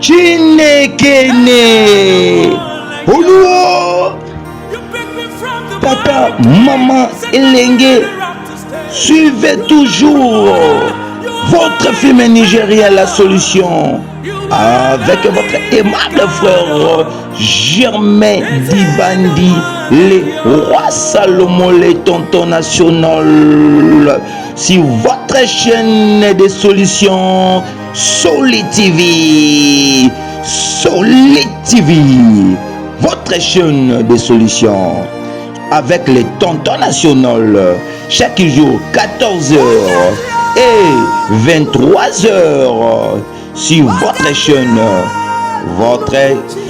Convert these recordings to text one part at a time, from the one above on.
Chinekene. Oluo. Papa, maman, Elenge, suivez toujours votre film Nigeria La Solution avec votre aimable frère Germain Dibandi, les rois Salomon, les tontons national, sur votre chaîne de solutions Solid TV. Solid TV, votre chaîne de solutions avec les tontons national chaque jour 14h et 23h sur votre chaîne, votre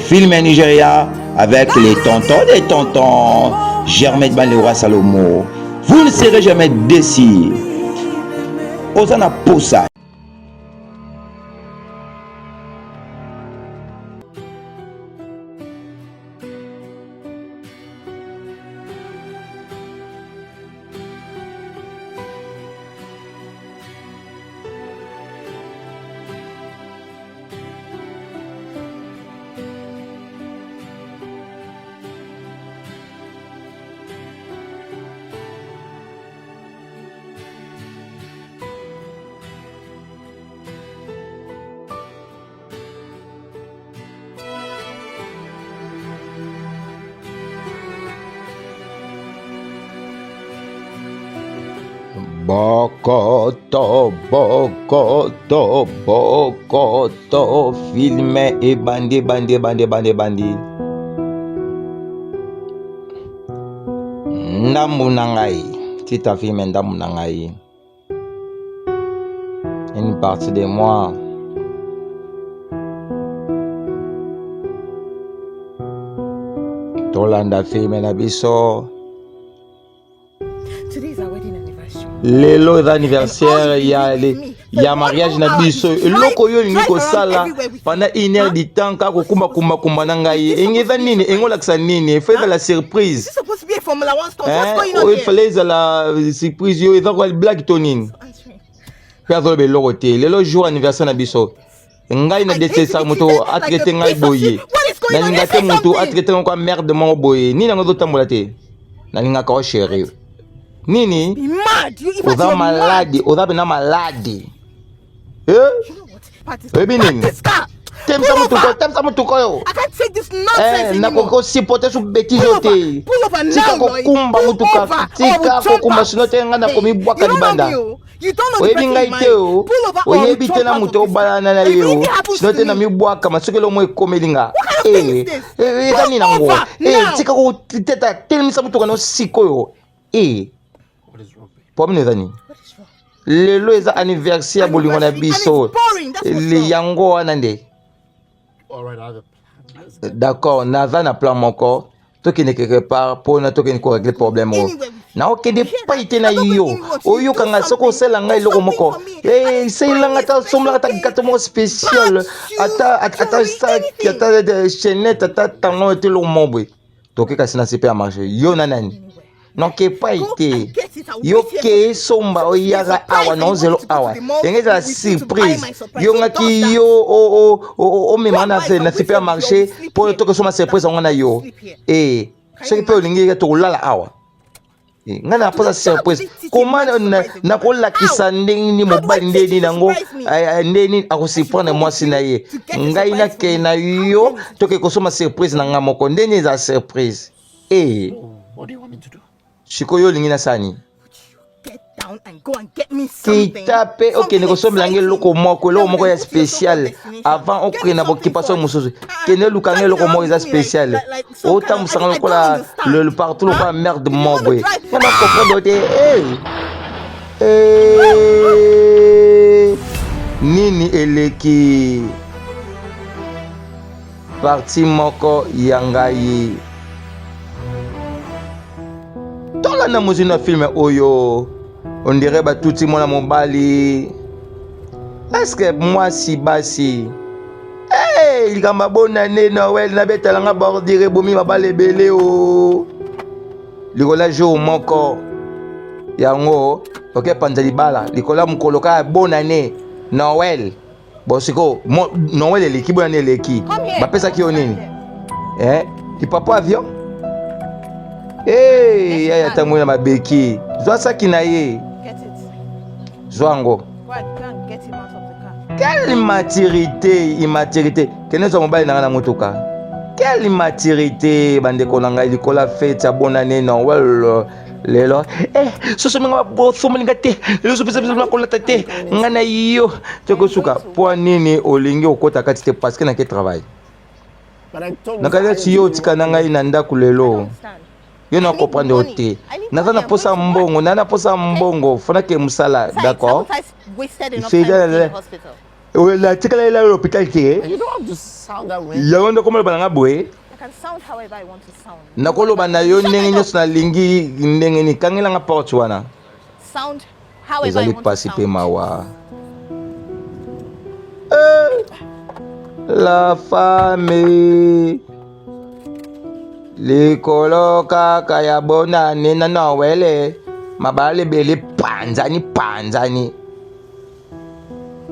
film Nigeria avec les tontons des tontons Germain Dibandi, le roi Salomon. Vous ne serez jamais déçus. Osana Poussa. Bokoto, filme et bandi. Ndambu nangai, tita filme ndambu nangai. Une partie de moi. Tolanda filme na biso. Lelo est anniversaire, il y a mariage na biso. Loko yo lingi ko sala pendant 1 heure de temps ka ko kumba nangai. Engeza nini, engola ksa nini, fait la surprise. This is supposed to be a Formula 1 stunt. What's going on here? Here? Fallait la surprise yo, eza ko blague tonine. Perdre be loko te. Lelo jour anniversaire na biso. Ngai na dete sa moto atrete ngai boye. Na linga te moto atrete ko merde mo boye. Ni na ngozo tambola te. Na linga ka o chéri. Nini? Oza malade, oza bena malade. Baby nini? Temsa mutuko yo. I can't take this nonsense anymore. Nakoko sipote su bêtise yote. Tika ko kumba mutuka. Tika ko kumba sinote nga na komi bwaka libanda. Oyebi ngai te o. Oyebi te na muto balana na yo. Sinote na mi bwaka masukelo mo ekomelinga. Eza nini nango? Tika ko teta telemisa mutuka no sikoyo. Problème ezani. Lelo eza anniversaire bolingo na biso. Le yango wana nde. D'accord, naza na plan moko. Toki ne quelque part pour na toki ko régler problème o. Na okende pa ite na yo. Oyo kanga soko sela ngai loko moko. C'est langa ta somla ta gato mo spécial. Ata sac, ata de chaînette, ata tango te lo mombre. Toki kasi na super marché. Yo nanani. Non que pas été yo ke somba o yaga awa non zelo awa engeza surprise yo ngaki yo o me mana na supermarché pour to que soma surprise ngana yo ce qui peut lingi to lala awa ngana posa surprise comment na ko la kisanding ni mobile ndeni nango ndeni akusiprendre moi sinaye ngai na ke na yo to que soma surprise na ngamoko ndeni za surprise what do you want me to do? Shikoyo lingina sani. Get down and go and get me something. Kitape ok ne kosom lange loko moko ya spécial avant ok na bokipaso mususu. Kene lukange loko moko ya spécial. Ota musanga ko la le partout le quoi merde mobwe. On a comprendre te nini eleki parti moko yangai. Tola na muzina film oyo on dirait ba touti mona mobali. Est-ce que moi si basi il gamba bona ne Noël na betala nga bordire bomi babale belé o likola jour moko yango ok panza libala likola mukoloka bona ne Noël Bon siko non wele leki bona ne leki. Ba pesa ki onini. Ti papa avion? Ya tango na mabeki. Zwa saki na ye. Get it. Zwango. Go and get him out of the car. Quelle immaturité. Kene zo mobali na motuka. Quelle immaturité bande konanga likola fête ya bonne année non well lelo soso minga boso mlinga te lelo so pesa na kola tete ngana yo toko suka po nini olingi okota kati te parce que na ke travail nakala si yo tika na ngai na ndako lelo yo na comprendre ote naza na posa mbongo fona ke musala d'accord la tika la l'hôpital te You don't have to sound that way. ya ndo komo bana boye I can sound however I want to sound. nakoloba na yo ndenge nyonso nalingi ndenge ni kangelanga porte wana Sound however I ezali want to pasi pe sound. mawa la femme likolo kaka ya bonane na nowele mabale bele panzani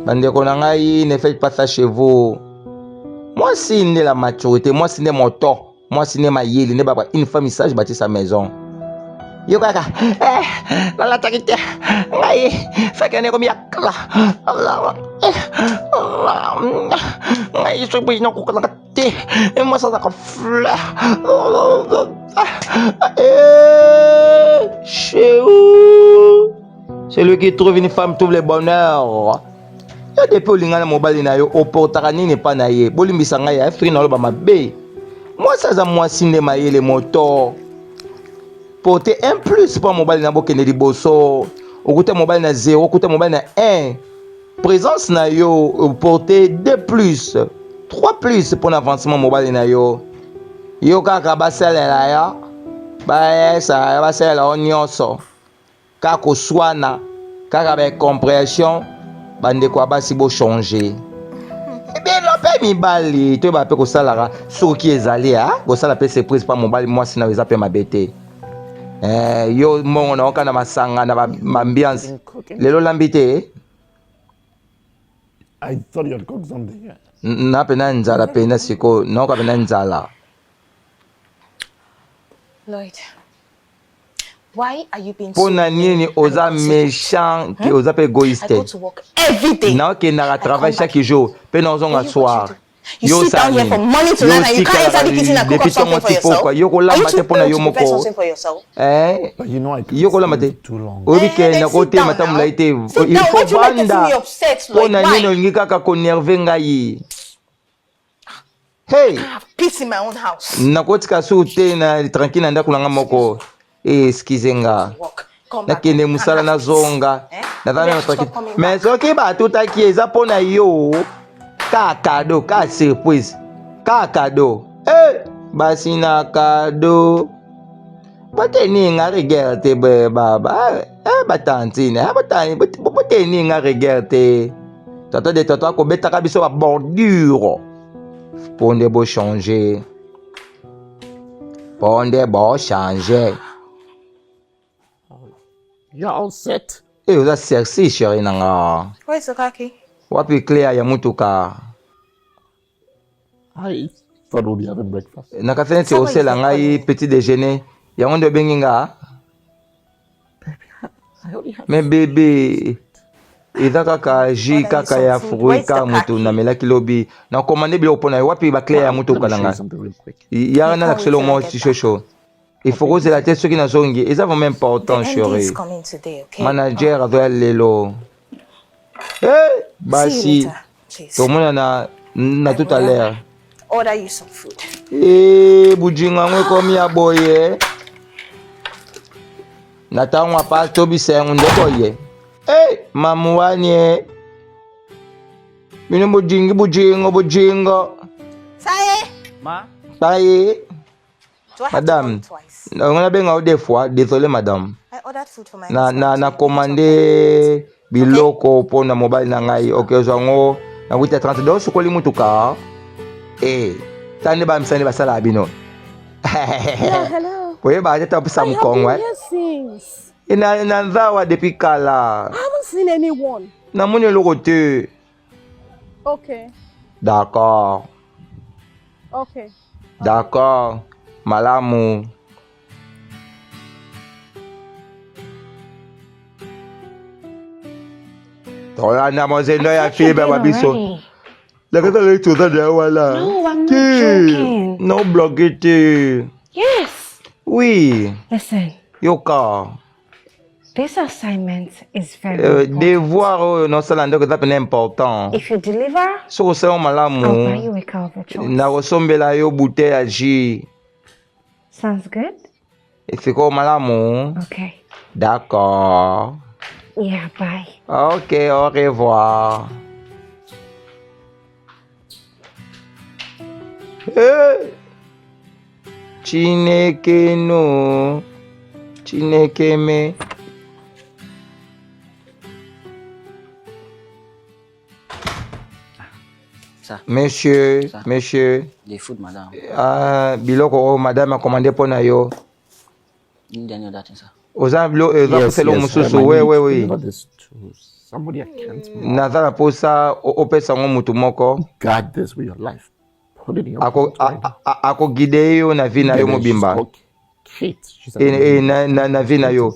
bandeko na ngai ne faites pas ça chez vous. Moi si ne la maturité, moi si ne mon temps, moi si ne ma yeli ne baba une femme sage bâtit sa maison. Yo kaka la tarité ngai faka ne komi akla Allah ngai so bi no ko kala te e moi ça ka fleur chez où celui qui trouve une femme trouve le bonheur. Yo depuis olingana mobali na yo oportaka nini pa na ye bolimbisa ngai ya free na loba mabe moi ça za moi sinde mayele moto porter un plus pour mobali na bokende liboso okuta mobali na 0 okuta mobali na 1 présence na yo porter 2 plus 3 plus pour l'avancement mobali na yo kaka basalela ya baesa basalela onyoso kaka swana kaka ba compréhension bandeko abasi bo changer bien lope mibali to ba pe ko salara soki ezali ko sala pe surprise pa mobali mwasi na eza pe mabete yo mongo na okana masanga na ambiance lelo lambite I thought you had cooked something. Yeah. na pena nzala pena siko na ka pena nzala. Lloyd, why are you being Pona nini oza méchant ki oza pe I go égoïste to work every day. na ke na travail chaque jour pe na ozonga soir. You sit down here from morning to night and you can't enter the kitchen and cook up something for yourself. Are you too proud to prepare something for yourself? But you know I can't Yo kola sit mate too long. obike na kote mata mulaite Sit down. Why do you like getting me upset, Lloyd? pona nini Why? olingi kaka konerve ngai. Hey, I have peace in my own house. nakotika su te na tranquille na ndako nanga moko excuse nga Work. Come back. nakende musala na zonga nazana na tranquille mais soki batutaki eza mpona yo ka kado ka surprise ka kado basi na kado boteninga rigueur te baba batantine boteninga rigueur te toto de toto akobetaka biso babordure ponde bo changer ponde bo changer. You're all set. Oza sersi chérie nanga Where's the car key? wapi clear ya mutuka I thought we'll be having breakfast. nakafene ti osela ngai petit déjeuner yango nde obengi nga I already have. me bebe eza kaka jus kaka ya fruit kaka mutu namelaki lobi nakomande biloko mpona ye wapi baclear ya mutuka Let me show nanga you something real quick. yaka na nakisolo mo tishosho il faut kozela te soki nazongi eza vraiment important The MD is chérie coming today, okay? manager azoya lelo See you basi later, please. tomona na tout à l'heure. Order you some food. Bujinga ngwe komi ya boye na tango apa tobisa yango ndeko ye mamu wanye bino bujingo Say, baye Do I have madame to call twice? ngona benga o des fois désolé madame I ordered food for my na husband. na na So commandé biloko pona mobile na ngai okay zango na 8h30 do sukoli mutuka tande ba msani basala bino Hello. Poye ba jeta pisa I have mkongwe been here since. ina nzawa depuis kala I haven't seen anyone. na moni loko te Okay. D'accord. Okay. D'accord. Malamu. Tolanda mozendo ya fibe babiso. Lakata le tuza de wala. No, I'm not joking. No bloquete. Yes. Oui. Listen, Yoka. this assignment is very important. Devoir non salando que ça peut important. If you deliver, So se on I'll buy malamu. you a car of your choice. Na rosombela yo bouteille à jus. Sounds good? Et c'est quoi malamu? Okay. D'accord. Yeah, bye. Ok, au revoir. Chineke no. Chineke me. Ça, Monsieur, Ça. monsieur. des food, madame. Biloko madame a commandé pour na yo. Une dernière date, ça. Oza bilo eza selo mususu. I Oui, need to oui, deliver oui. this to somebody I can't Naza na posa opesa ngo mutu moko. guard this with your life. Put it in your Ako hands right now. ako guide yo na vi na yo And then she's mobimba. called Kate. She's a Na vi na yo.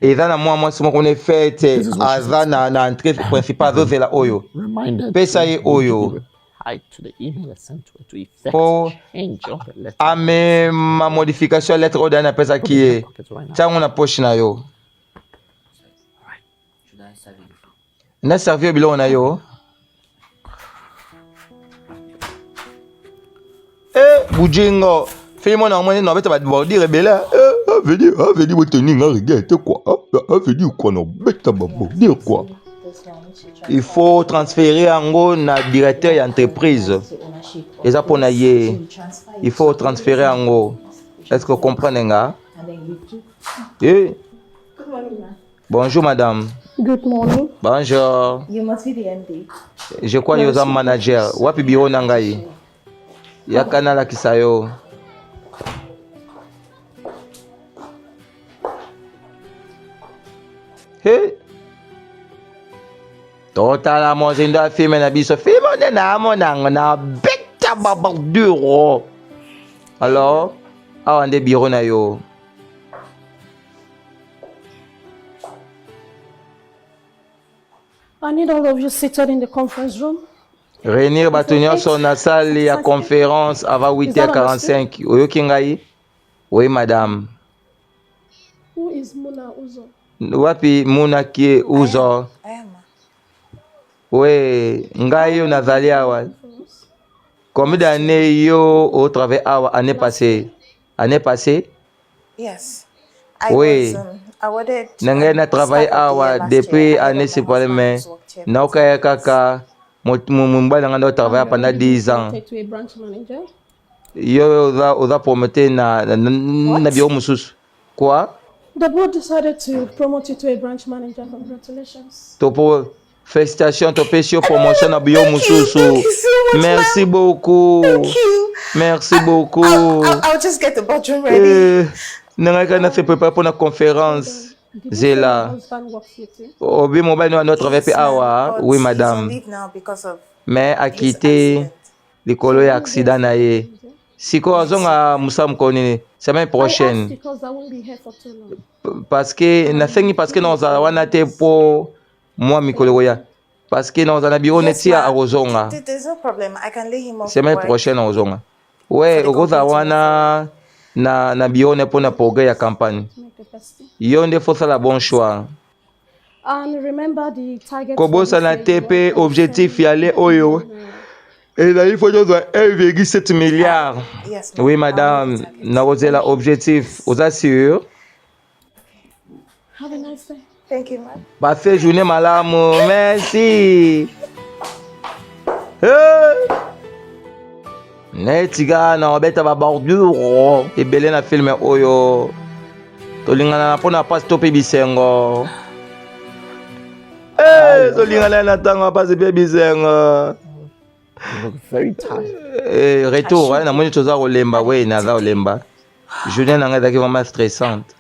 Eza na mwa mwasi moko ne fete This is what she aza na entrée principale azozela oyo. reminded Pesa ye to immediately oyo. reply to the email I sent to her to effect Po change on the letter. ame ma modification lettre oyo na pesa Put it in your kie. pockets right now. Tiango na poche na yo. Je dois servir le food. Na servir biloko na yo. Bujingo. Fais-moi normalement non beta ba dire bela. Vedi botoni nga regarde quoi. Vedi quoi non beta ba dire quoi. Il faut transférer en na directeur d'entreprise. Et ça pour na ye. Il faut transférer en haut. Est-ce que vous comprenez nga? Eh? Bonjour madame. Good morning. Bonjour. You must be the MD. Je crois que vous êtes manager. Wapi biro na ngai? Yakana la kisayo. Hey. Totala mozindo filme na biso. Filme ne na monanga na beta babarduro. Alors, awande biro na yo. I need all of you seated in the conference room. Réunir bato nyonso na salle ya conférence avant 8h45. Oyoki ngai? Oui, madame. Who is Muna Uzo? Wapi muna kie uzo? Oui, ngai yo nazali awa. Combien d'années yo au travail awa année passée? Année passée? Yes. Oui. Awarded. Nangai na travail awa depuis année supplémentaire. Na okaya kaka mumbala ngando travail pendant 10 ans. Take to a branch manager. Yo oza promoter na bio mususu. Quoi? The board decided to promote you to a branch manager. Congratulations. Topo félicitations tope sur promotion na bio mususu. Merci beaucoup. Thank you. Merci beaucoup. I'll just get the bedroom ready. Nangai na se prépare pour la conférence. Did Zela. your husband work with you? Obi mobile no notre travail pe awa. But Oui he's on madame. leave now because of Mais a this quitté accident. likolo ya accident na ye. Siko azonga musa mkonini semaine I prochaine. asked because I won't be here for too long. Parce que nasengi parce que naza wana te po moi mikolo ya. Parce que naza na bureau Yes, netia ma. arozonga. There's no problem. I can lay him off. Semaine work. prochaine arozonga. Ouais, For the okoza company wana na bureau ne pona progrès ya campagne. Make the best. Yo nde faut la bon choix. And remember the target. Kobosa na TP objectif yale oyo. Et là il faut dire 1,7 milliard. Yes, ma. Oui madame, na la objectif. Vous assure. Have a nice day. Thank you, ma. Passez journée malamu. Merci. Netiga na obeta ba bordure. Ebele na filme oyo. Tolingana na pona passe tope bisengo. Tolingana na tanga passe pe bisengo. You look very tired. Retour, na moni toza kolemba, oui, naza kolemba. Journée na ngai ezalaki vraiment stressante.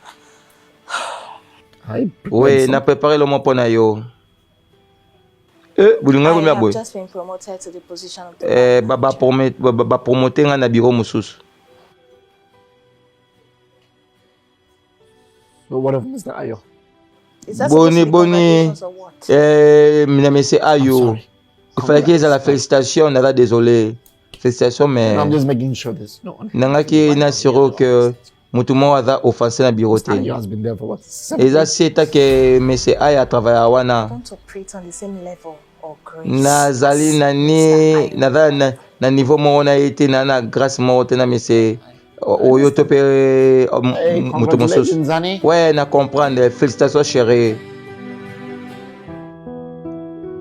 I prepared Oui, some- na préparé le mot pour na yo. Bolinga ko I mia have boy. just been promoted to the position of the Promoter nga na biro mususu. So what of Mr. Ayo? Is that supposed to be Boni. congratulations or what? Mina mese I'm ayo. sorry. Il fallait qu'ils aient la félicitation, nada désolé. Félicitations, mais. No, I'm just making sure this. No. Nangaki na siro que mutumo aza offensé na biro te. Ayo has been there for what? 7 Eza years? seta ke mese aya travailler wana. Don't operate on the same level or grace. Nazali nani na niveau mo na été na grâce mo te na mese oyo to pe Hey, mutu mususu. congratulations, honey. Ouais, na comprendre. Félicitations chérie.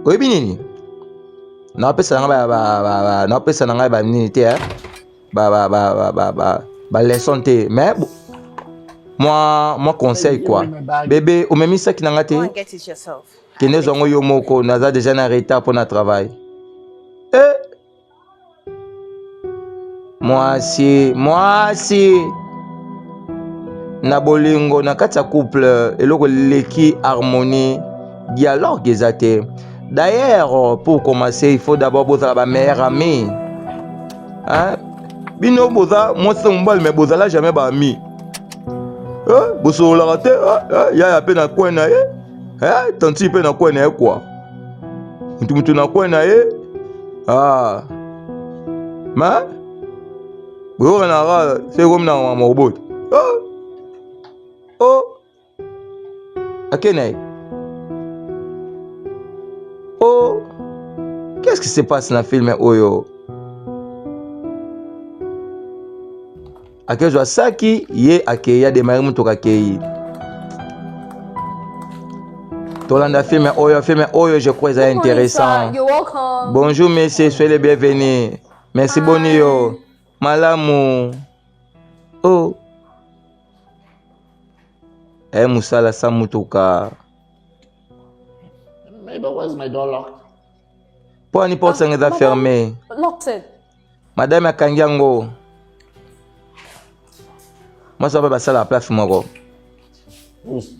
Oyebi nini? Na pesa na pesa na ngai ba nini te ba leçon te. Mais moi conseil quoi. Bébé, omemisa ki nanga te. Go and get it yourself. Kende zongo yo moko naza déjà na retard pour na travail. Mwasi na bolingo na kati ya couple eloko leki harmonie dialogue eza te. D'ailleurs pour commencer il faut d'abord bozala ba meilleur ami. Hein? Bino boza mwasi mobali mais bozala jamais ba ami. Bosolaka te yaya pe na coin na ye. Tanti pe na coin na ye quoi. Mutu na coin na ye. Ma Bro na ra c'est comme na robot. Akenai. Qu'est-ce qui se passe dans le film Oyo? Akejo Saki ye akeya de mari muto kakei. Tolanda film Oyo je crois c'est intéressant. You're welcome. Bonjour messieurs, soyez les bienvenus. Merci bonio. Malamu. Musala sa mutuka. Maybe where's my door locked? Pour une porte est fermée. Locked it. Madame Akangiango. Moi ça va passer à la place moko. Who's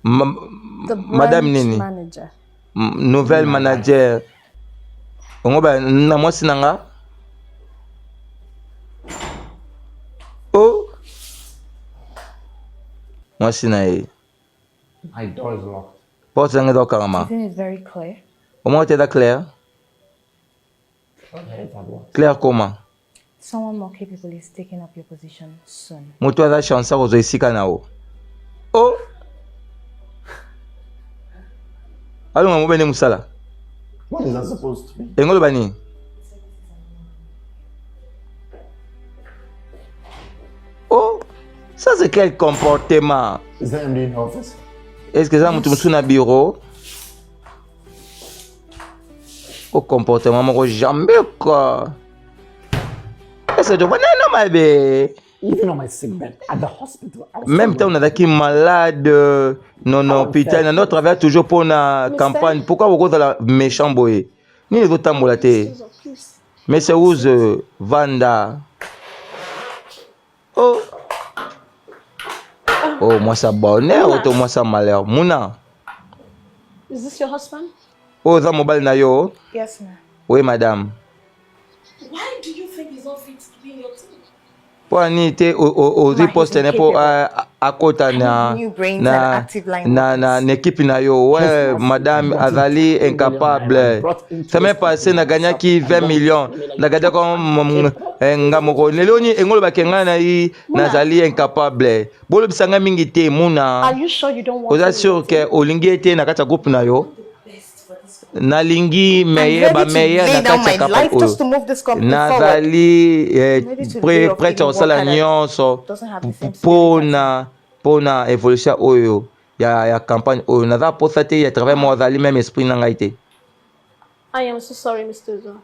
The Madame branch Nini. manager. Nouvelle manager. On va na moi sinanga. Moi sinaye. My door is locked. Porte est dans karama. Isn't it very clear? Au moins t'es clair. Okay, that works. Clair comment? Someone more capable is taking up your position soon. Moto aza chance kozo isika nao. Alonga mobene musala. What is that supposed to be? Engolo bani. Ça c'est quel comportement? Is the MD in the office? Est-ce que ça mutu musu na bureau? Comportement moko jamais quoi. Est-ce que tu vois normal be? Even on my sick bed at the hospital. Même temps on a qui malade non hôpital on travaille toujours pour la campagne. Pourquoi vous êtes la méchant boy? Ni les autres tambola te. Mais c'est où Vanda? Moi ça bonheur, moi ça malheur. Mouna. Is this your husband? Ça mobile na yo? Yes, ma'am. Oui, madame. Why do you think he's not fit to be in your team? Pour anite ozi poste ne po akota na équipe na yo. Ouais, madame azali incapable. Semaine passée na gagnaki 20 millions. Na gagné comme ngamoko. Neloni engolo bakenga na yi nazali incapable. Bolo bisanga mingi te muna. Are you sure you don't want Oza sûr que olingi ete na kata groupe na yo. Nalingi meilleur ba meilleur na kati ya life kapa just to move this company forward. nazali prêt osala nyonso pona évolution oyo ya campagne oyo naza posa te ya travail mo azali même esprit na ngai te. I am so sorry, Mr. Uzo.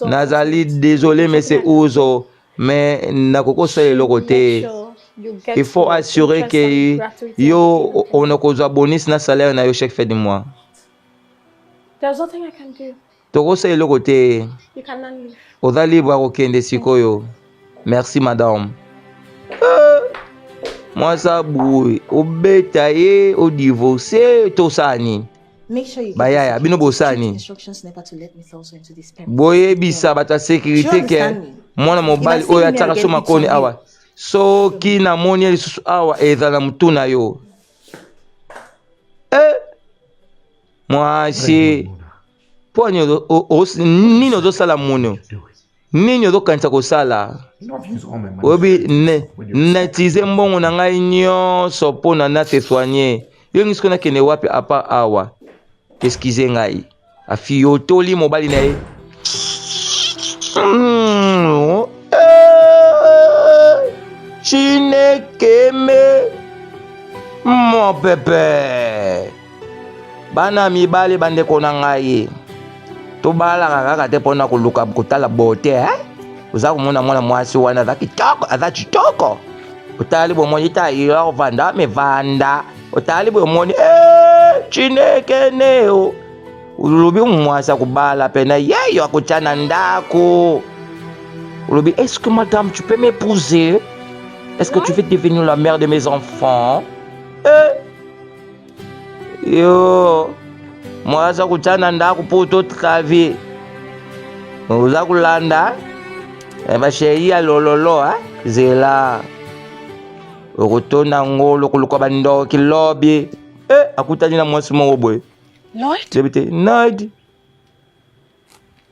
Nazali désolé monsieur Uzo mais nakokosala eloko te. Il faut assurer que yo onakozwa bonus na salaire na yo chaque fin du mois. There's nothing I can do. Tokosala eloko te. You cannot leave. Oza libre akokende sikoyo. Merci madame. Moi ça boue. Obeta ye, o divorcé, to sani. Make sure you get bayaya the bino security bosani instructions never to let Miss Olson into this premises. boyebisa bato ya sécurité ke mwana mobali oyo atiaka so makoni awa soki namoni ye lisusu awa ezala mutu na yo mwasi mpo nini ozosala muno nini ozokanisa kosala You know I've used all my money. oyebi natize mbongo na ngai nyonso mpo na nase soigne yo ngi soki nakende wapi apa awa eskize ngai afiyotoli mobali na ye Chinekeme mopepe bana mibali bandeko na ngai tobalaka kaka te mpona koluka kotala bote oza komona mwana mwasi wana aza kitoko otali bomoni ta yo vanda mevanda otali bomoni Chinekene olobi mwasi akobala pena yeyo akotya na ndako olobi est-ce que madame tu peux m'épouser? Est-ce que tu veux devenir la mère de mes enfants? Yo mwasi akotya na ndako mpo totravi oza kolanda basheri ya lololo zela okotonda ngolo koluka bandoki lobi akutani na mwasi moko boye Lloyd? Nadi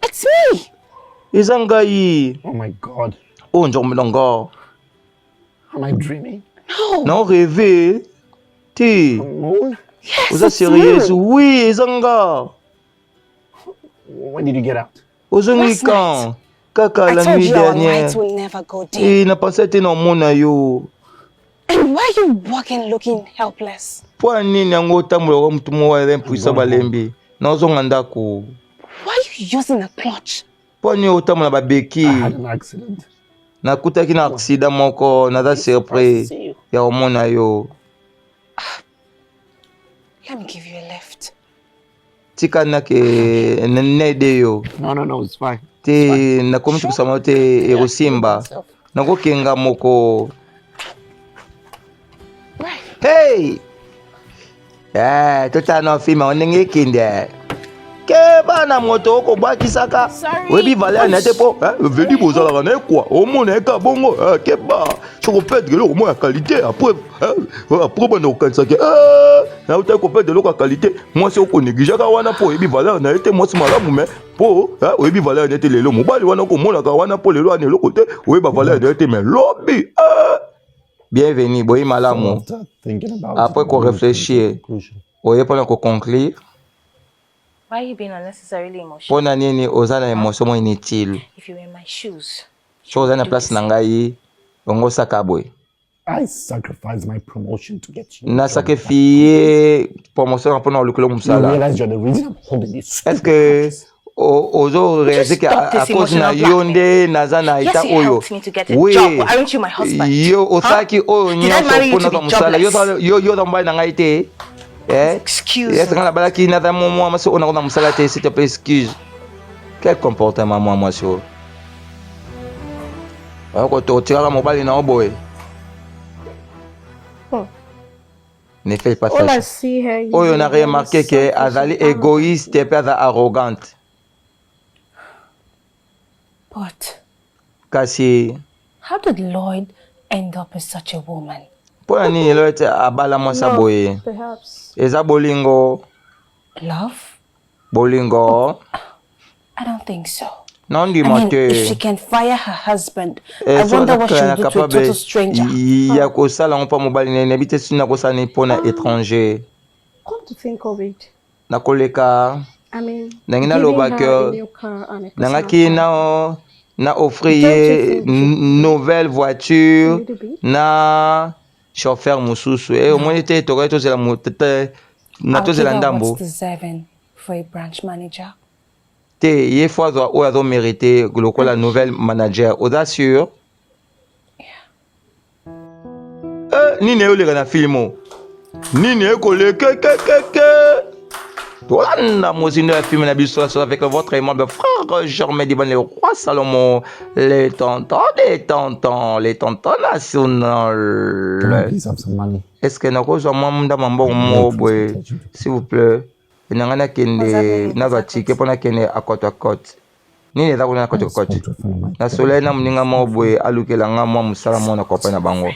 It's me! eza ngai Oh my God. oyo nzokomelongo Am I dreaming? na rêve te No. oza sérieuse oui eza nga When did you get out? ozongi quand kaka I la told nuit you our dernière nights will never go deep. na pensé te na omona yo And why are you walking looking helpless? mpo ya nini yango otambolaka mutu moko ya impuissant balembi na ozonga ndako Why are you using a clutch? mpo nini otambola babeki I had an accident. nakutaki na aksida moko naza surpris ya omona yo Let me give you a lift. tika nake nede yo No, it's fine. te nakomi tukusama te ekosimba nakokenga moko hey totala na filme ondenge ekende ke bana moto okobwakisaka oyebi valeur na te mpo veli bozalaka na ye kwa omona eka bongo keba soko perdre eloko moko ya qualité apres bana kokanisaki nautaki koperdre eloko ya qualité mwasi okonégligaka wana mpo oyebi valeur na ye te mwasi malamu me mpo oyebi valeur na ye te lelo mobali wana okomonaka wana mpo lelo wana eloko te oyeba valeur na ye te me lobi bienvenue boyi malamu après korefléchir oye mpona koconclure Why are you being unnecessarily emotional? mpona nini oza na émotion mo inutile If you were in my shoes, so oza na place na ngai ongo osaka boye I sacrificed my promotion to get you. nasakrifie promotion mpona olukela You mosala realize you're the reason I'm holding this. est ce que ozorealize ke à cause na yo nde naza na Yes, eta you oyo helped me to get a job. But aren't you my husband? yo osalaki oyo Did I nyonso marry you mpona to za be mosala jobless? yo oza mobali na ngai te Excuse est-ce que me. nga nabalaki naza mwa mwasi oyo nakona mosala te s'il te plaît excuse quel comportement mwa mwasi oyo okototikaka mobali na yo boye ne fais pas All I ça see here is oyo na remarqué ke azali égoïste pe aza arrogante but kasi how did Lloyd end up with such a woman? mpona nini elo ete abala mwasi boye perhaps. eza bolingo Love? bolingo I don't think so. I nondima mean, if she te can fire her husband, I wonder what she would do to a total stranger. ya kosala ngo mpa mobali na ye nayebi te soki nakosala nini mpona étranger Come to think of it, nakoleka I mean, Nangi giving naloba her ke a new car and a personal nangaki car. na offrir ye nouvelle voiture na chauffeur mosusu omoni te tokali tozela na I'll give tozela her ndambo what's deserving for a branch manager. te ye fo azwa oyo azomérite lokola nouvelle manager oza sûr nini eyoleka na filme nini ekolekekekeke tolanda mozindo ya filme na biso avec votre aimable frère Germain Diban le roi Salomon les tontons national Please have some money. est-ce que nakozwa mwa ndamba mbongo moko boye s'il vous plaît nanga kende na batike pona kende akoto akot nini eza kuna akoto akot na soleil na muninga mobwe alukela nga mwa musala mona kopa na bango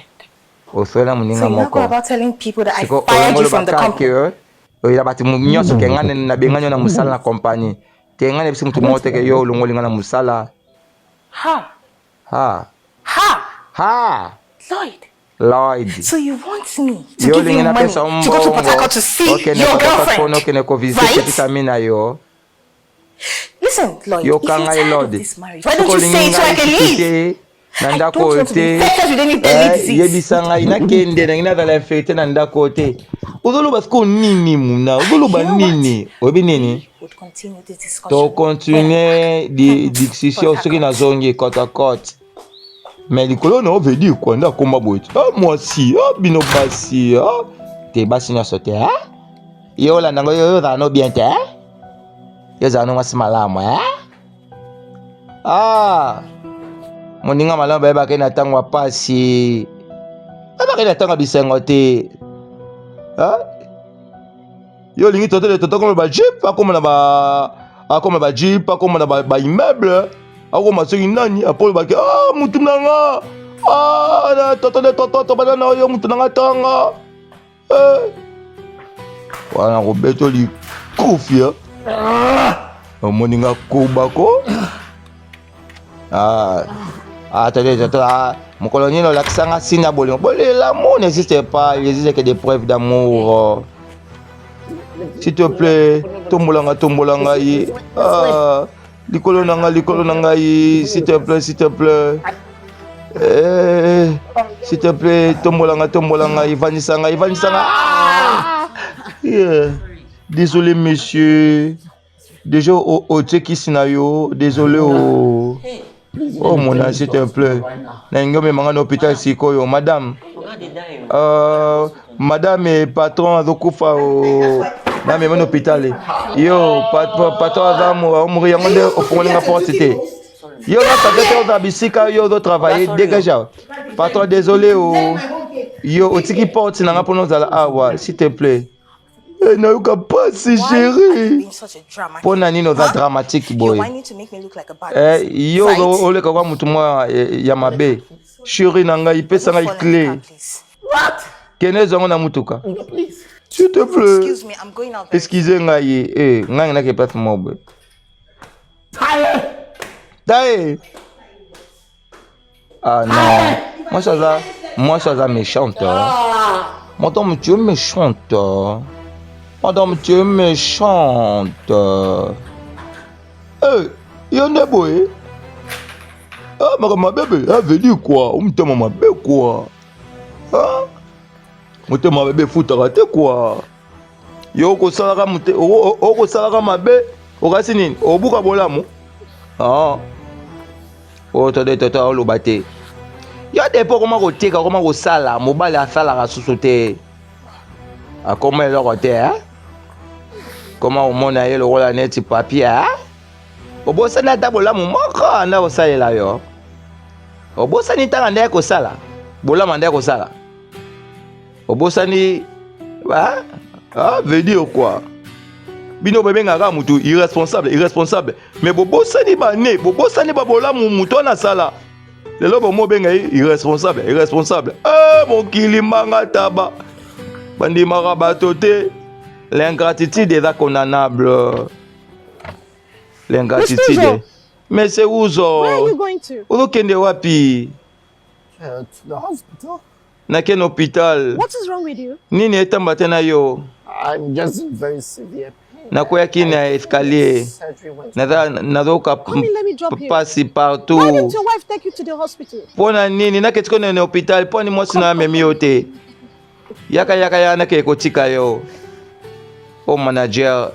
osola muninga So you're not moko about telling people that I siko fired you from the company. oya bati nyonso ke ngane na benganyo na musala na compagnie ke ngane bisi mutu mote ke yo longoli nga na musala Ha! ha Lloyd, Lloyd so you want me to yo give you lingi na money pesa to go to Port Harcourt to see your girlfriend? okene ko visite Right? petite amie na yo Listen, Lloyd, yo if you're kanga tired of Lloyd this marriage, why don't you say it so I can leave? na I ndako don't want to be te infected with any deadly disease. yebisa ngai nakende na ngina zala infecté na ndako te uzoloba siko nini muna uzoloba You know what? nini oyebi nini Would continue this discussion. to continue di discussion soki nazongi kote à côte mais likolo na ovedi kwa nda komba boye mwasi bino basi te basi nyonso te yo olanda ngo yo ozala no bien te yo ozala no mwasi malamu moninga malamu bayebaki na ntango ya pasi bayebaki na ntango ya bisengo te yo olingi totele toto akoma bajip akoma bajip akoma na baimmeuble akoma soki nani apolo baki mutu nanga toto bana na yo mutu nanga tanga wana kobeta likufi omoninga kobako mokolo nini olakisanga sina bolingo l'amour n'existe pas, il existe que des preuves d'amour. S'il te plaît, tombolanga yi. Likolo nanga yi, s'il te plaît. S'il te plaît, tombolanga yi, vanisanga. Désolé monsieur. Déjà au Tchekisinayo, désolé au... Oh mon âge, s'il te plaît. N'engo me manga l'hôpital sikoyo, madame. Madame et patron azokufa au... Na me l'hôpital. Yo, patron azamu mourir ngonde ofongolinga porte. Yo là ça fait au bisika yo do travailler dégagea. Patron désolé au... Yo au tiki porte nanga pour nous ala awa, s'il te plaît. Nayoka pasi chérie. Pona nini oza dramatique boy. Yo oleka kwa mutu mwa ya mabe. Chérie nanga ipesa ngai clé. Kene zongo na mutuka. S'il te plaît. Excuse me, I'm going out. Excusez ngai ngai na ke pas mobe. Tae. Ah non. Moi ça ça méchante. Madame tu es méchante. Madame, tu es méchante. Yonde boy. Ma bébé, veut dire quoi? On me t'a ma bébé quoi? On t'a ma bébé fout raté quoi? Yo ko salaka mute, o ko salaka mabe, o kasi nini? O buka bolamu. O tata o lobate. Ya depo comment ko teka, comment ko sala, mobali asala ka susote. Comment elle rote comment au monde a le rôle à net papier au bout ça n'a pas bola mon moko na ko salela yo au bout ça ni tanga ndeko sala bola mandeko sala au bout ça ni veut dire quoi bino bebenga ka mutu irresponsable mais bobo ça ni ba ne bobo ça ni ba bola mutu na sala lelo bo mo benga irresponsable mon kilimanga taba bandi marabato te. L'ingratitude est condamnable. L'ingratitude. Mais c'est où ça? Where are you going to? Où kende wapi? To the hospital. Na ken hôpital. What is wrong with you? Nini etambate na yo? I'm just in very severe pain. Na koya kina escalier. Surgery went Nazoka Come in, let me drop you. passer Why partout. didn't your wife take you to the hospital? Pona nini na ketiko na hôpital poni mo sina memi yote. Yaka yana ke kotika yo. Oh manager,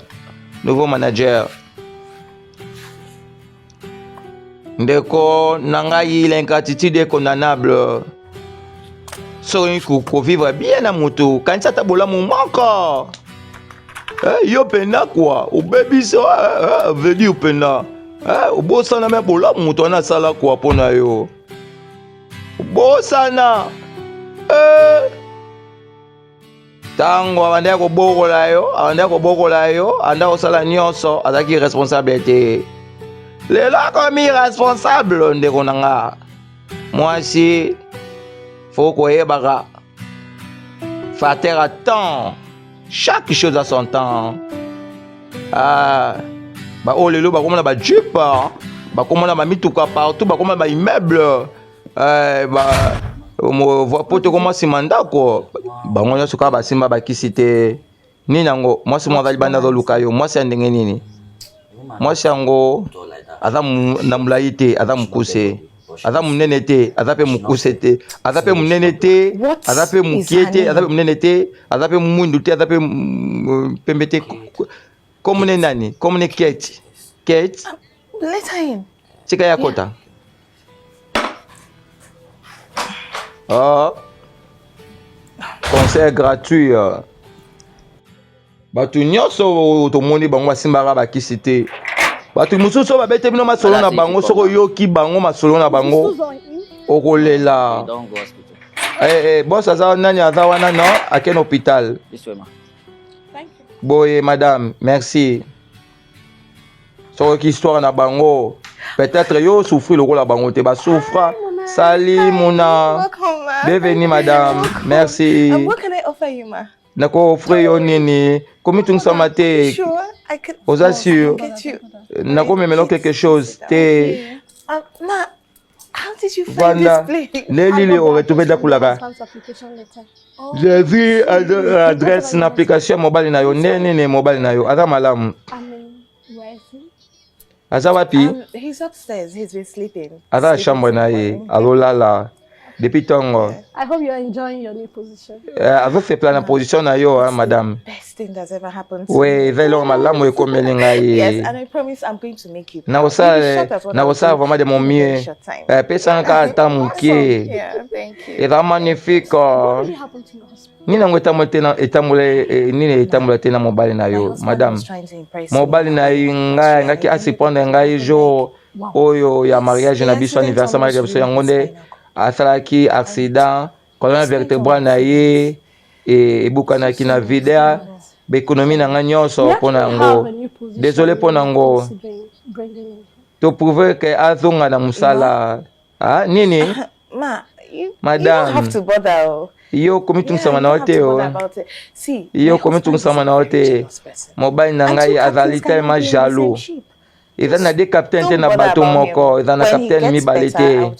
nouveau manager. Ndeko nangai l'ingratitude est condamnable. Soki ko vivre bien na moto, quand ça tabola mon manque. Yo pena quoi, au baby ça veut dire pena. Au bossa na me bola moto na sala quoi pona yo. Bossa na Tango abandaki kobokola yo, anda kosala nyonso, azalaki responsable te. Lelo akomi responsable ndeko na nga. Mwasi, faut koyebaka. Faire taire à temps. Chaque chose à son temps. Ah, bah oh lelo, bah comment on a jeep, bah comment on a mituka partout, bah comment on a immeuble. Bah voit poto comment c'est mandat quoi. Bah on a ce cas bah simba bah qui c'était. Ni nango, moi c'est moi va banda do lukayo, moi c'est ndenge nini. Moi c'est ngo, adam namlaite, adam kuse. Aza munene te, aza pe mukuse te, aza pe munene te, aza pe mukiete, aza pe munene te, aza pe mundu te, aza pe pembe te. Komune nani? Komune Kate. Kate? Let her in. Chika ya kota. Oh. Concert gratuit. Batu nyonso tomoni bango basimbaka bakisi te. Batu mususu babete bino masolo na bango soko yoki bango masolo na bango okolela. Boss aza nani aza wana non à quel hôpital? Boye madame, merci. Soko ki histoire na bango. Peut-être yo souffrir lokola bango te ba souffra. Salut Mona. Bienvenue madame. Merci. What can I offer you, ma? Nako offre yo nini? Komi tungsama te. Aux assure. Nako memelo quelque chose. Te. Ma, how did you find this place? Nelly aurait trouvé d'akulaka. J'ai vu l'adresse d'application mobile na yo. Nene mobile na yo. Ada malamu. Aza wapi? He's upstairs. He's been sleeping. Ada chambre na ye. Alo lala. Depuis tongo. I hope you're enjoying your new position. Avec fait plein de position na yo, madame. Best thing that's ever happened to Oui, velo malamu e komelinga ye. Yes, and I promise I'm going to make you. Na osa vraiment de mon mieux. Pesa nka tamukie. Yeah, thank you. Et vraiment magnifique. What really happened to your husband? Nina ngweta tena etamule nini etamula tena mobile na yo, madame. Mobile na inga ngaki asipanda ngai jo oyo ya mariage na biso anniversaire mariage biso yango nde asalaki accident colonne vertébrale na ye ebukanaki na vidéo bekonomi na nga nyonso mpona yango. Désolé mpona yango. To prouver que azonga na musala. Ah nini? Madame, you don't have to bother. Yo komi tungsama na ote yo. Yo komi tungsama na ote. Mobile na ngai azali tellement jaloux. Eza na de capitaine te na bato moko, eza na capitaine mibale te.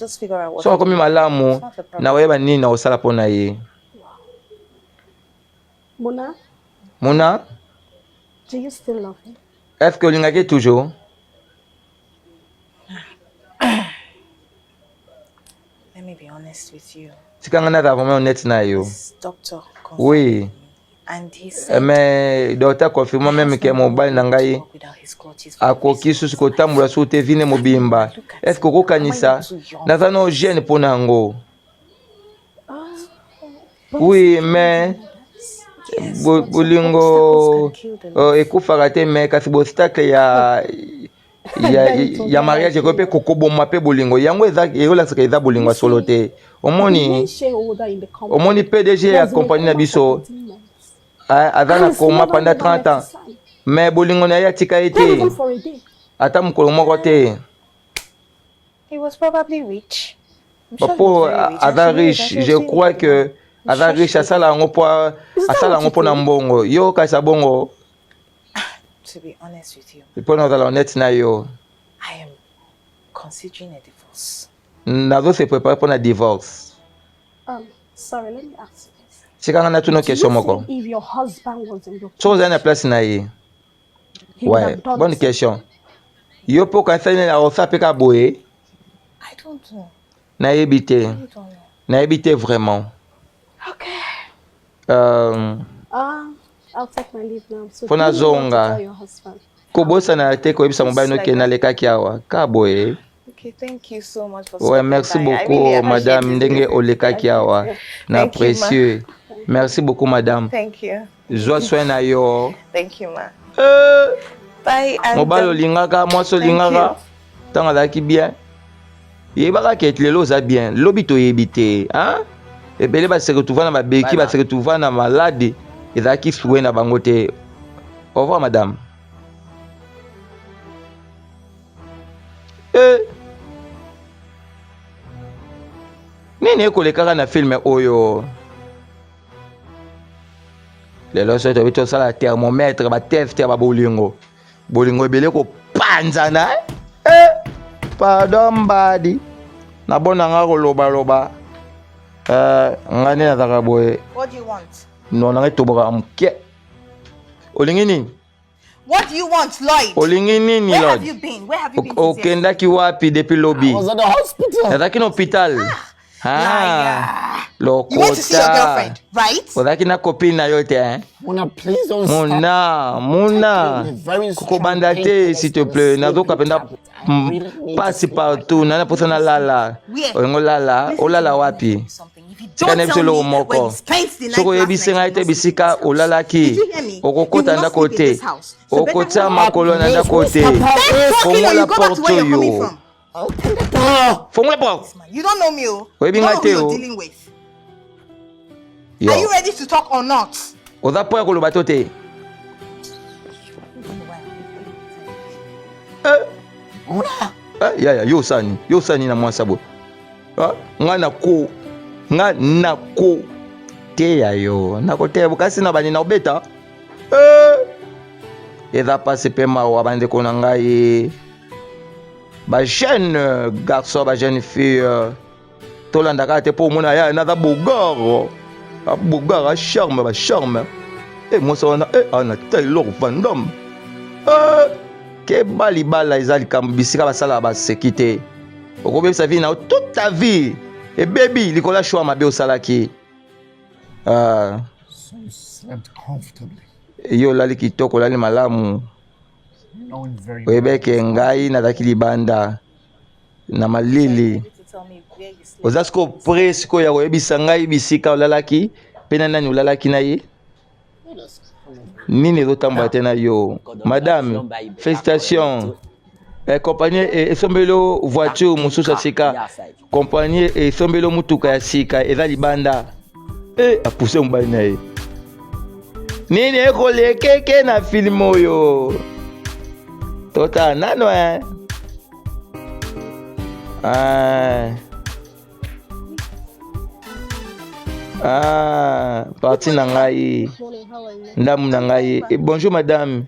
So komi malamu na oyeba nini na osala mpona ye. Mona, Mona, do you still love him? est-ce que olingaki toujours? Let me be honest with you. Sikanga na vraiment honnête na yo. This doctor Oui. and he said Mais docteur confirme même que mobile na ngai without his clothes akoki susu kotambola so te vine mobimba. Est-ce que okokanisa naza no jeune mpona yango? Oui, mais bolingo ekufaka te mais kasi bostacle ya mariage ko pe kokoboma pe bolingo yango eza eolakisaka eza bolingo solo te. Omoni PDG ya compagnie na biso aza na koma pendant 30 ans mais bolingo na ye atika ye te ata mokolo moko te. he was probably rich. Papo aza riche, je crois que aza riche asala yango mpo na mbongo. Yo kasi bongo. To be honest with you, Mpona ozala honnête na yo. I am considering a divorce. Nazo se prépare pour na divorce. Sorry, let me ask you this. Sikanga na tuno Do you question moko. think if your husband was in your So oza na place na ye. he would Ouais, have done bonne the same? question. Yo po kanisa na osa pe ka boye. I don't know. Nayebi te. I don't know. Nayebi te vraiment. Okay. I'll take my leave now. So Fona do you want to zonga. tell your husband? Kobosana te koyebisa mobali no ke nalekaki awa. Ka boye. Okay, thank you so much for Ouais, stopping merci by. I beaucoup really appreciate madame this ndenge visit. olekaki awa. Na Thank you, ma. précieux. Merci beaucoup madame. Thank you. Joie soin na yo. Thank you, ma. Bye. And Mobali olingaka, mwasi olingaka. Tanga azalaki bien. Yebaka ke lelo oza bien. Lobi toyebi te. Ebele base retrouva na babeki, base retrouva na malade. ezalaki souwe na bango te. Au revoir madame. Nini ekolekaka na filme oyo? Lelo so tobi tosala thermomètre batest ya babolingo. Bolingo ebele kopanzana. Pardon badi. Nabona nga koloba. Ngani nazaka boye. What do you want? Non, nanga toboka mke. Olingi nini? What do you want, Lloyd? Olingi nini, Where Lord? have you been? Where have you been? Okendaki wapi depuis lobby? I was at the hospital. Nazaki na hospital. Liar. Lokota. You went to see your girlfriend, right? Ozaki na copine na yo te, hein? Mona, please don't stop. Mona. Very Koko banda te, s'il te plaît. Nazoka penda passe partout. Nana posa na lala. Oyengo lala. Olala wapi? Tika nebise lo moko. Soko yebise nga ite bisika olalaki. Okokota ndako te. Okota makolo na ndako te. Fongola porte yo. Fongola porte. You don't know me. You Webi don't know who ngate you're o. dealing with. Are you ready to talk or not? Oza po ya koloba to te. Ya yo sani na mwasa bo. Nga nako te ya yo. Nako te bukasi na bani na obeta. Eza pase pe mawa bandeko na ngai. Ba jeune garçon, ba jeune fille. Tolandaka te po mona ya naza bogoro. A bogoro a charme, ba charme. Moi ça wana ana Taylor Van Damme. Ke bali bala ezali kam bisika basala ba sécurité. Okobe sa vie na toute ta vie. Et baby likola choix mabe osalaki. So you slept comfortably. Yo lali kitoko lali malamu. Knowing very Oyebeke ngai nazaki libanda na malili. Ozasko presque ya oyebisa ngai bisika olalaki pena nani olalaki na ye? Nini ezotambwa te na yo? Madame, félicitations. Compagnie esombelo voiture mosusu ya sika. Compagnie esombelo mutuka ya sika eza libanda. Apuse mobali na ye. Nini ekolekeke na film oyo? Tota nano parti na ngai. Ndamu na ngai. Bonjour madame.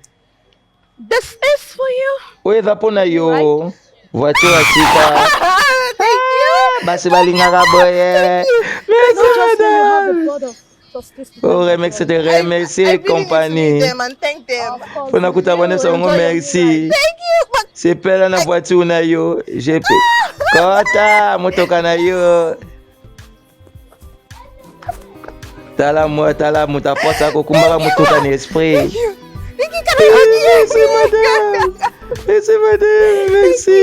This is for you. Oye eza pona yo. Voiture ya sika. Thank you. Basi balingaka boye. Merci madame. Oh, remercier compagnie. Thank them. Pona kutabone songo merci. Thank you. But C'est pela na voiture na yo. J'ai payé. Kota motoka na yo. Tala muta posa ko kumbara motoka ni esprit. Thank you. Can I hug you? Merci madame. Merci madame. Merci.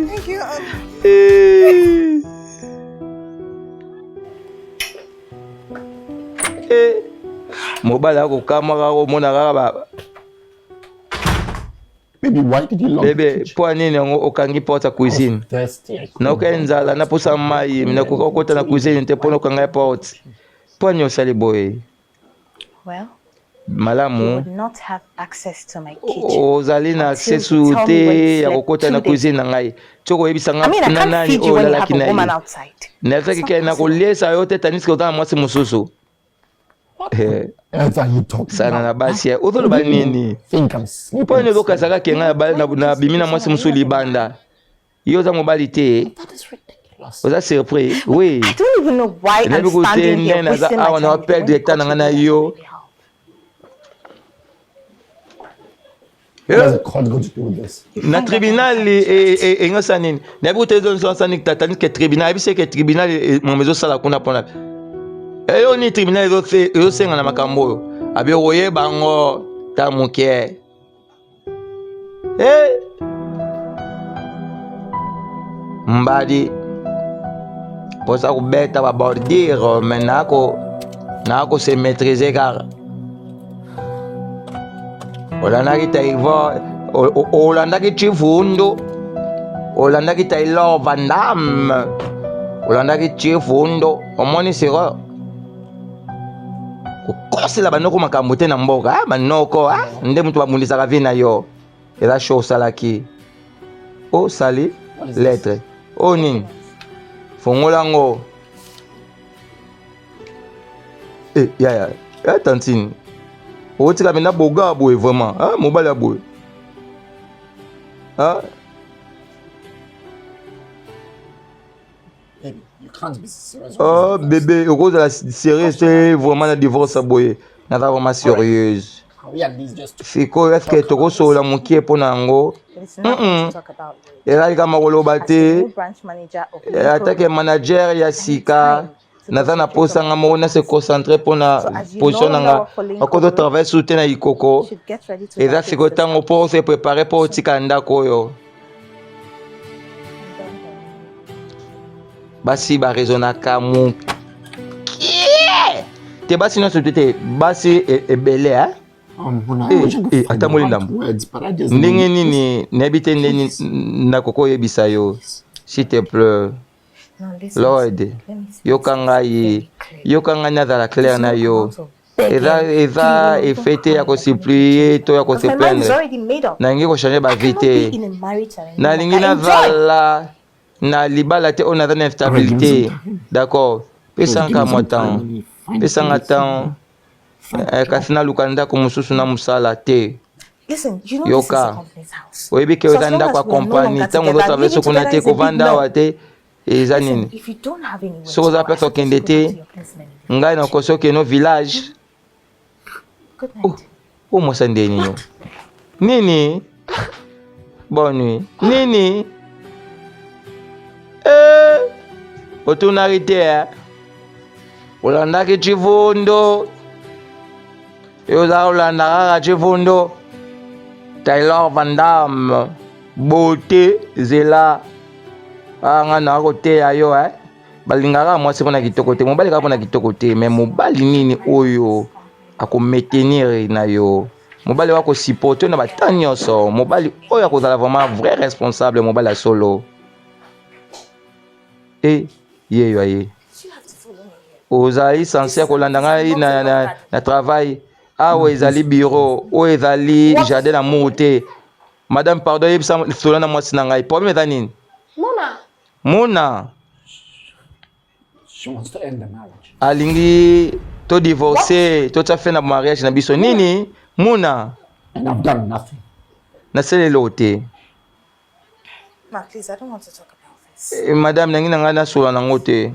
Thank you. Mobile ako kamera ko mona kaka Baby, why did you lock bebe po nini okangi porta cuisine thirsty? na okenzala na posa mai na kokota na cuisine te pona okanga porte po nyo sali boy Well, you malamu would not have access to my kitchen. ozali na until you access tell me when te you ya slept kokota 2 na days. cuisine na ngai toko yebisa I mean, I na can't nani feed you when you have olalaki a na woman ye outside. nazaki ke na kolesa yo te taniske ozala mwasi mosusu Else are you talking sana na about? basi ozoloba nini Think I'm sleeping. po nini ozokasaka ke ngai na bimi na mwasi mosusu libanda yo oza mobali te That is ridiculous. oza surpris oui I don't even know why I'm Nebi standing here kutende wasting awa my na time. wapel when directeur you na ngana got to yo. the help. What does the court got to do with this? na tribunal engosa nini nayebi kuta ezosani tatani ke tribunal yebise ke tribunal mama ezosala kuna mpona eyo ni tribunal ezosenga na makambo oyo abe koyeba yango ta moke mbadi mposa kobeta babordire me nako se maîtrise kaka olandaki taivo olandaki chifundo olandaki Taylor Van Damme olandaki chifundo omoni siro kosela banoko makambo te na mboka banoko nde mutu bamundisaka vi na yo eza sho osalaki osali lettre oyo nini fongola yango ya tantine okotika mena boga boye vraiment mobali ya boye Baby, you can't be serious. Bébé okozala sérieux te vraiment na divorce boye naza vraiment sérieuse Can we at least just sikoyo eske tokosola mokie mpo na yango It's nothing to talk about. ezali kama koloba As a te new branch manager of atake manager ya sika naza na posa nga moko nase concentre mpo na position na nga akozo travaille sur te na ikoko should get ready to eza wrap sikoyo this ntango mpo ose prépare mpo otika ndako oyo basi baresonaka mokie te basi nyonso te basi ebele ata molindambo words, but I just ndenge nini nayebi te ndeni nakoki oyebisa yo s'il te plaît Now listen, lord let me speak yoka ngai yoka ngai nazala clair na yo eza efe te ya kosuplie to ya because my mind is koseplaindre already made up. nalingi kochange I bavi cannot be te in a marriage arrangement nalingi that I enjoy. nazala na libala te oyo naza na instabilité d'accord pesanga mwa temps pesanga temps kasi naluka ndako mosusu na mosala te Listen, you know Yoka. this is a company's house. oyebi ke So eza as long ndako as ya we are no kompani longer ntango together, ozotraverse living kuna together te is a big kovanda no. awa te eza Listen, nini if you don't have anywhere So to oza go, I place suggest okende go te back to your place, Melody. ngai nakosi okeno village Good night. omosa ndeni yo nini bonne nuit nini otunaki te olandaki chivundo yoza olanda kaka chivundo Taylor Van Damme beauté zela anga na koteya yo balingaka mwasi mpona kitoko te mobali kaka mpona kitoko te me mobali nini oyo akomaintenir na yo mobali oyo akosupporte na bata nyonso mobali oyo akozala vraiment vrai responsable mobali ya solo yeyo aye ozali sense kolanda ngai na travail awa ezali bureau oyo ezali jardin d'amour te madame pardon yebisa sola na mwasi na ngai problème eza nini muna she wants to end the marriage. alingi to divorce totia fe na mariage na biso nini muna And I've done nothing. naselelo te Ma, please, I don't want to talk about this. madame nangi na ngai nasola nango te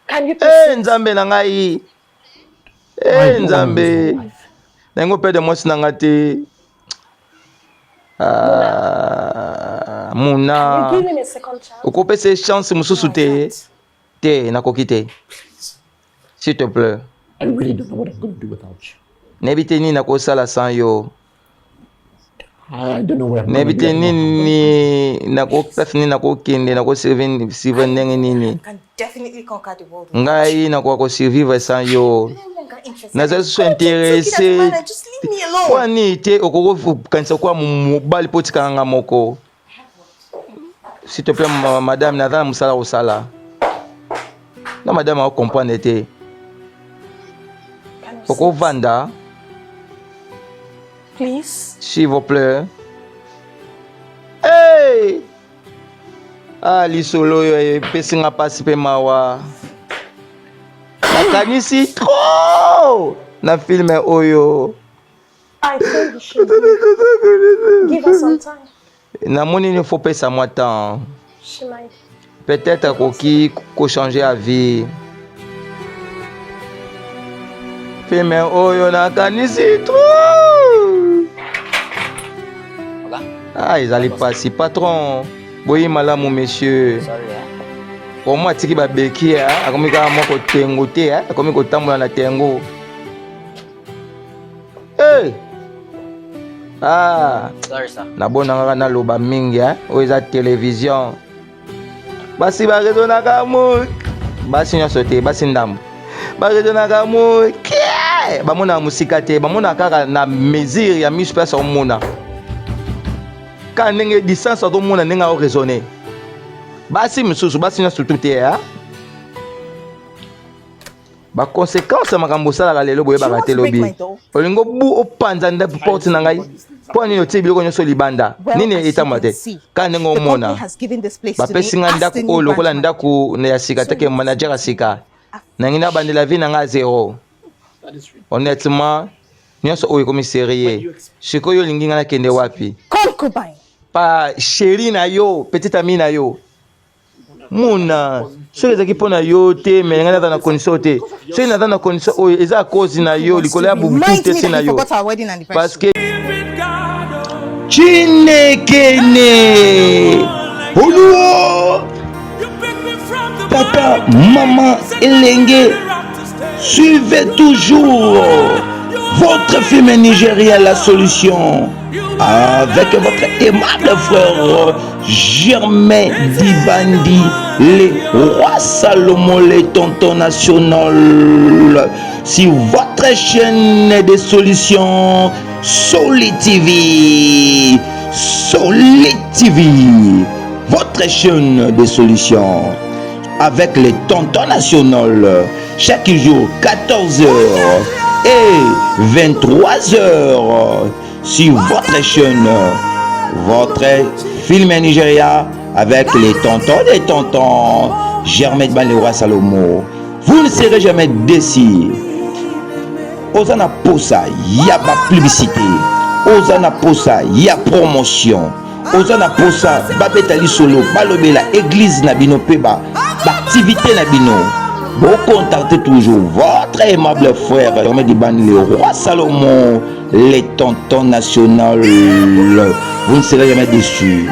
Can you please nzambe na ngai nzambe nangi opede mwasi na ngai te muna give him a second chance? okopesa chance mosusu te te nakoki te s'il te plaît I really don't know what I'm going to do without you. nayebi te nini nakosala sans yo I don't know where I'm going nayebi to te be. nini place nini nakokende nakosurvivre ndenge nini I can definitely conquer the world. ngai nakoka kosurvivre sans yo I'm no longer interested. nazali so Take it as a intéressé man, just leave me alone. kwani te okokokanisa kwa mobali mpo tikanga nga moko s'il te plaît madame naza na mosala kosala na madame akokomprendre te okovanda Please. s'il vous plaît lisolo oyo epesi nga mpasi mpe mawa nakanisi trop na filme oyo I think you should give her some time. namoni nini faut pesa mwa temps She might. peut-être akoki kochange avis filme oyo nakanisi trop ezali pasi patron boyi malamu monsieur Sorry, omo atiki babeki akomi kaka moko tengo te akomi kotambola na tengo Sorry, sir. nabona kaka naloba mingi oyo eza télévision basi baresonaka moke basi nyonso te basi ndambo baresonaka moke bamonaka mosika te bamonaka kaka na mesure ya miso mpe omona kaka ndenge distance azomona ndenge aoresone basi misusu basi nyonso tu te ba conséquence makambo sala lelo boye ba te lobi olingo bu opanza nda porte na ngai po ni otie biloko nyonso libanda nini etamate kana ngo mona ba pesi nga ndako o lokola ndako na ya sika take manager ya sika na ngina bandela vie na nga zéro honnêtement nyonso oyo komi sérieux sikoyo olingi nga nakende wapi Concubine. pa chéri na yo petite amie na yo muna soki ezalaki mpo na yo te me ngai naza na condition te soki naza na condition oyo eza cause na yo likolo ya bubutu Reminds te me se na that you yo forgot our wedding anniversary. parce que Chinekene Oluo Papa, maman, elenge suivez toujours votre film Nigeria La Solution avec votre aimable frère Germain Dibandi, les rois Salomon, les tontons national, sur votre chaîne de solutions Soli TV. Soli TV, votre chaîne de solutions avec les tontons national chaque jour 14h et 23h sur votre chaîne, votre film Nigeria avec les tontons des tontons Germain Balewa Salomo. Vous ne serez jamais déçus. Ozana Posa, il y a pas publicité. Ozana Posa, il y a promotion. Ozana Posa, babetali solo, balobela église nabino peba, activité nabino. Vous contactez toujours votre aimable frère, le roi Salomon, les tontons national. Vous ne serez jamais déçus.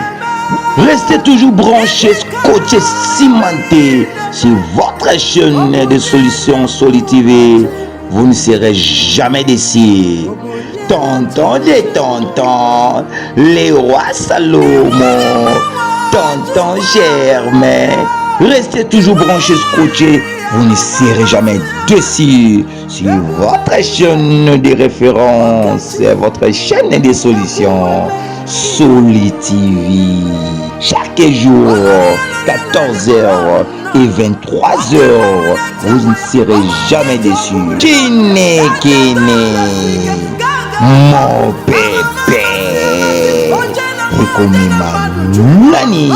Restez toujours branchés, scotchés, cimentés sur votre chaîne de solutions Soli TV. Vous ne serez jamais déçus. Tonton des tontons, les rois Salomon, tonton Germain. Restez toujours branchés, scotchés. Vous ne serez jamais déçus sur votre chaîne de référence, votre chaîne de solutions, Soli TV. Chaque jour, 14h et 23h, vous ne serez jamais déçus. Chinekene, mon pépé, et comme Nani.